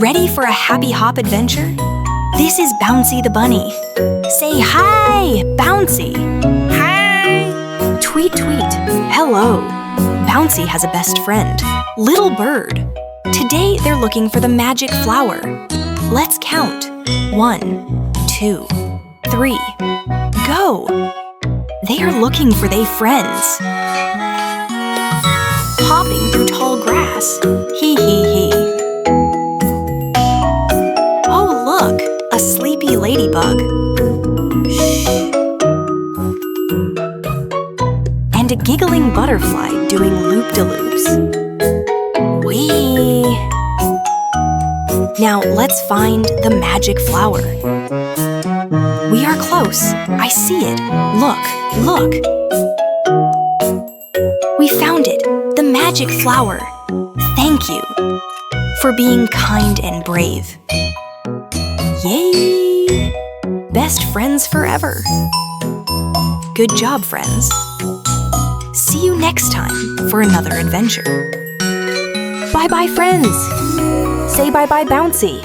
Ready for a happy hop adventure? This is Bouncy the bunny. Say hi, Bouncy. Hi. Tweet, tweet. Hello. Bouncy has a best friend, Little Bird. Today they're looking for the magic flower. Let's count. 1, 2, 3. Go! They are looking for their friends. Hopping through tall grass. Hee hee hee. Oh look, a sleepy ladybug. Shh. And a giggling butterfly doing loop-de-loops. Whee! Now let's find the magic flower. We are close. I see it. Look, look. We found it, the magic flower. Thank you for being kind and brave. Yay! Best friends forever. Good job, friends. See you next time for another adventure. Bye-bye, friends. Say bye-bye, Bouncy.